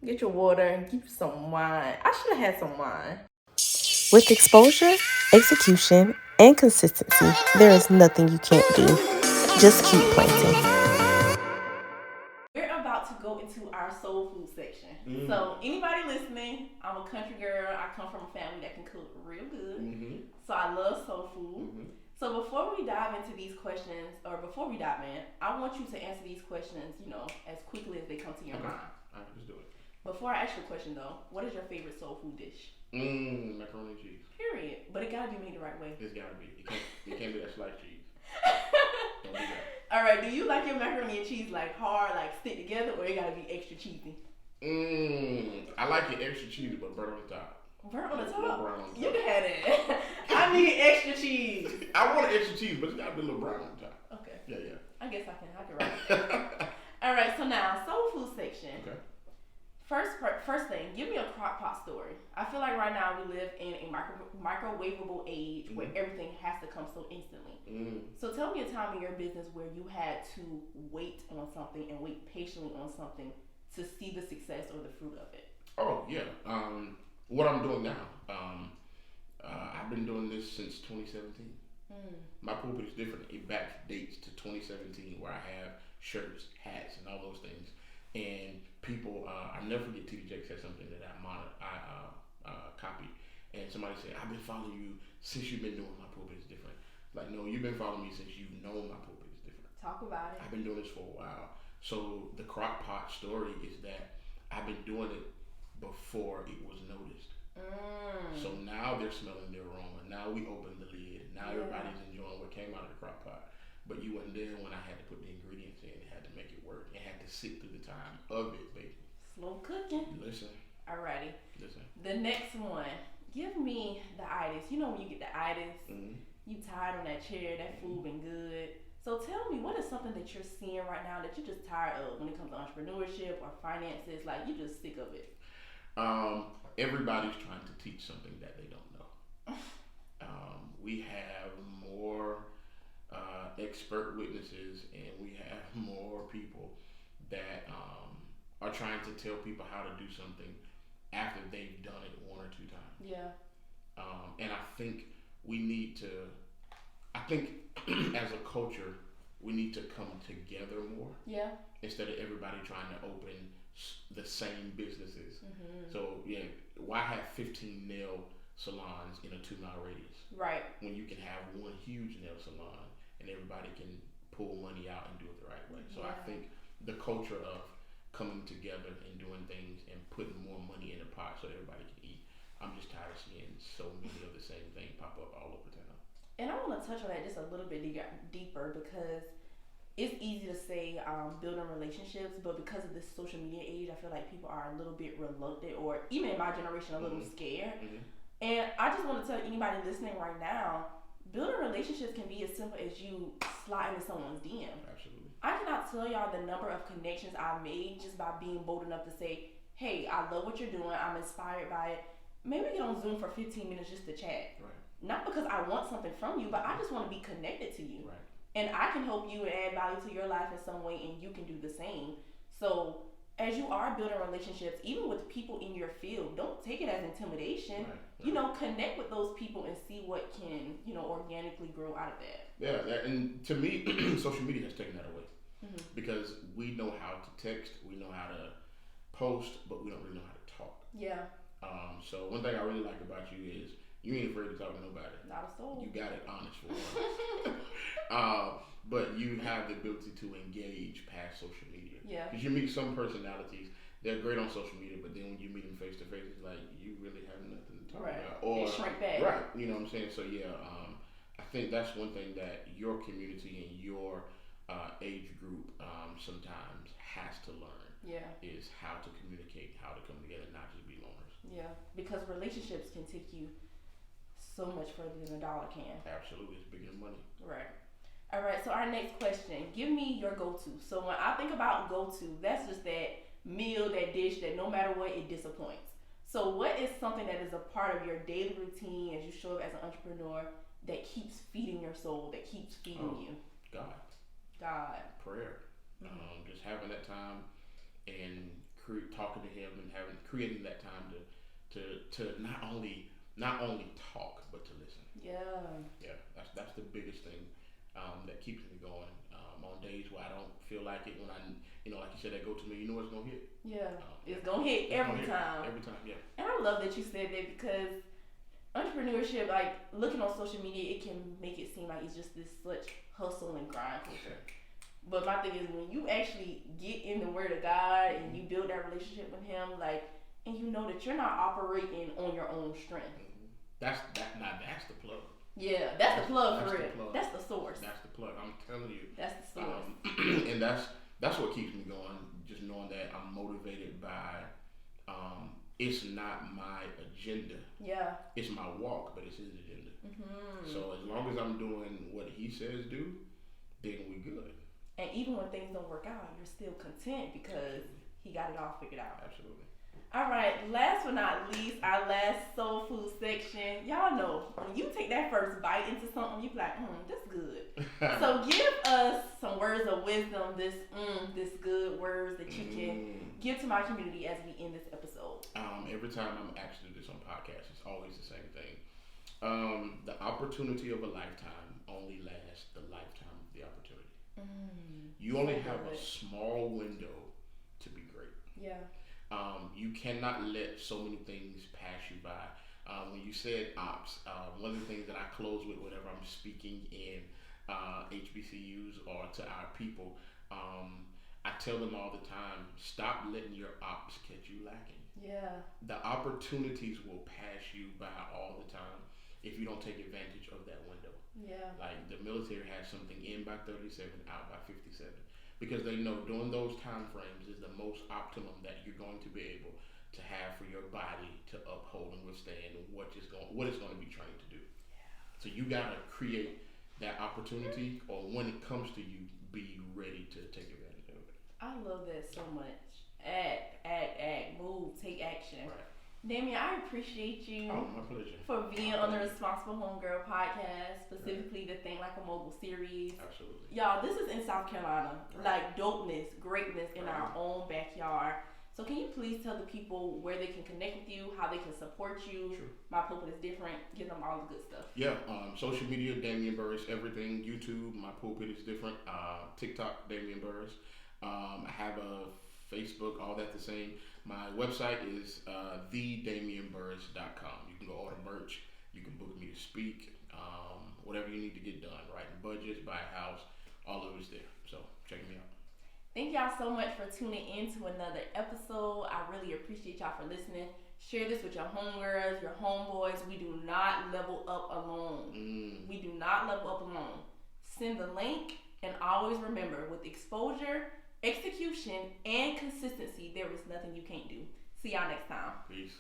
Get your water and get you some wine. I should have had some wine. With exposure, execution, and consistency, there is nothing you can't do. Just keep planting. We're about to go into our soul food section. So anybody listening, I'm a country girl. I come from a family that can cook real good. So I love soul food. So before we dive into these questions, or before we dive in, I want you to answer these questions, as quickly as they come to your mind. All right, let's do it. Before I ask you a question though, what is your favorite soul food dish? Macaroni and cheese. Period. But it gotta be made the right way. It's gotta be. It can't be that sliced cheese. Don't do that. All right. Do you like your macaroni and cheese like hard, like stick together, or it gotta be extra cheesy? I like it extra cheesy, but burnt on the top. Burnt on the top? Brown on the top. You can have that. I need extra cheese. I want extra cheese, but it's gotta be a little brown on the top. Okay. Yeah. I guess I can write it. All right. So now soul food section. Okay. First thing, give me a crock pot story. I feel like right now we live in a microwavable age where everything has to come so instantly. So tell me a time in your business where you had to wait on something and wait patiently on something to see the success or the fruit of it. Oh yeah. What I'm doing now. I've been doing this since 2017. My pulpit is different. It backdates to 2017, where I have shirts, hats, and all those things. And people, I never forget. TD Jake said something that I copied, and somebody said, "I've been following you since you've been doing my pulpit is different." Like, no, you've been following me since you've known my pulpit is different. Talk about it. I've been doing this for a while. So the crock pot story is that I've been doing it before it was noticed. So now they're smelling the aroma. Now we opened the lid. Now everybody's enjoying what came out of the crock pot. But you weren't there when I had to put the ingredients in. It had to make it work. It had to sit through the time of it, baby. Slow cooking. Listen. Alrighty. Listen. The next one. Give me the itis. You know when you get the itis, you tired on that chair, that food been good. So tell me, what is something that you're seeing right now that you're just tired of when it comes to entrepreneurship or finances? Like, you're just sick of it. Everybody's trying to teach something that they don't know. We have more expert witnesses, and we have more people that are trying to tell people how to do something after they've done it one or two times. Yeah. And I think we need to, as a culture, we need to come together more. Yeah. Instead of everybody trying to open the same businesses. So why have 15 nail salons in a 2-mile radius? Right. When you can have one huge nail salon and everybody can pull money out and do it the right way. So I think the culture of coming together and doing things and putting more money in the pot so everybody can eat. I'm just tired of seeing so many of the same thing pop up all over town. And I want to touch on that just a little bit deeper because it's easy to say building relationships, but because of this social media age, I feel like people are a little bit reluctant, or even in my generation, a little scared. And I just want to tell anybody listening right now, building relationships can be as simple as you slide into someone's DM. Absolutely. I cannot tell y'all the number of connections I've made just by being bold enough to say, hey, I love what you're doing. I'm inspired by it. Maybe get on Zoom for 15 minutes just to chat. Right. Not because I want something from you, but I just want to be connected to you. Right. And I can help you and add value to your life in some way, and you can do the same. So as you are building relationships, even with people in your field, don't take it as intimidation. Right. Connect with those people and see what can, organically grow out of that. Yeah, and to me, social media has taken that away. Because we know how to text, we know how to post, but we don't really know how to talk. Yeah. So one thing I really like about you is you ain't afraid to talk to nobody. Not a soul. You got it honest for one. But you have the ability to engage past social media. Yeah. Because you meet some personalities, they're great on social media, but then when you meet them face to face, it's like you really have nothing to talk about. Or they shrink back. Right. You know what I'm saying? So I think that's one thing that your community and your age group sometimes has to learn. Yeah. Is how to communicate, how to come together, not just be loners. Yeah. Because relationships can take you so much further than a dollar can. Absolutely. It's bigger than money. Right. All right. So our next question, give me your go-to. So when I think about go-to, that's just that meal, that dish that no matter what, it disappoints. So what is something that is a part of your daily routine as you show up as an entrepreneur that keeps feeding your soul, that keeps feeding you? God. God. Prayer. Just having that time and talking to him and creating that time to not only talk but to listen. Yeah, that's the biggest thing that keeps me going on days where I don't feel like it. When I, like you said, that go to me, you know what's gonna hit. It's gonna hit every time. Every time, yeah. And I love that you said that, because entrepreneurship, like looking on social media, it can make it seem like it's just this such hustle and grind culture. But my thing is, when you actually get in the Word of God and you build that relationship with Him, like, and you know that you're not operating on your own strength. That's the plug. Yeah, that's the plug for real. That's the source. That's the plug. I'm telling you. That's the source. And that's what keeps me going. Just knowing that I'm motivated by. It's not my agenda. Yeah. It's my walk, but it's His agenda. So as long as I'm doing what He says do, then we good. And even when things don't work out, you're still content because He got it all figured out. Absolutely. All right, last but not least, our last soul food section. Y'all know, when you take that first bite into something, you be like, this good. So give us some words of wisdom, this good words that you can give to my community as we end this episode. Every time I'm asked to do this on podcasts, it's always the same thing. The opportunity of a lifetime only lasts the lifetime of the opportunity. You only have a small window to be great. Yeah. You cannot let so many things pass you by. When you said ops, one of the things that I close with whenever I'm speaking in HBCUs or to our people, I tell them all the time, stop letting your ops catch you lacking. Yeah. The opportunities will pass you by all the time if you don't take advantage of that window. Yeah. Like the military has something in by 37, out by 57. Because they know during those time frames is the most optimum that you're going to be able to have for your body to uphold and withstand what it's going to be trained to do. Yeah. So you gotta create that opportunity, or when it comes to you, be ready to take advantage of it. I love that so much. Act, move, take action. Right. Damian, I appreciate you. Oh, my pleasure. For being on the Responsible Homegirl podcast, specifically the Think Like a Mogul series. Absolutely. Y'all, this is in South Carolina. Like dopeness, greatness in our own backyard. So can you please tell the people where they can connect with you, how they can support you? Sure. My Pulpit is different. Give them all the good stuff. Yeah, social media, Damian Burris, everything. YouTube, My Pulpit is different. TikTok, Damian Burris. I have a Facebook, all that the same. My website is thedamianburris.com. You can go order merch. You can book me to speak. Whatever you need to get done, writing budgets, buy a house, all of it's there. So check me out. Thank y'all so much for tuning in to another episode. I really appreciate y'all for listening. Share this with your homegirls, your homeboys. We do not level up alone. We do not level up alone. Send the link, and always remember, with exposure, execution, and consistency, there is nothing you can't do. See y'all next time. Peace.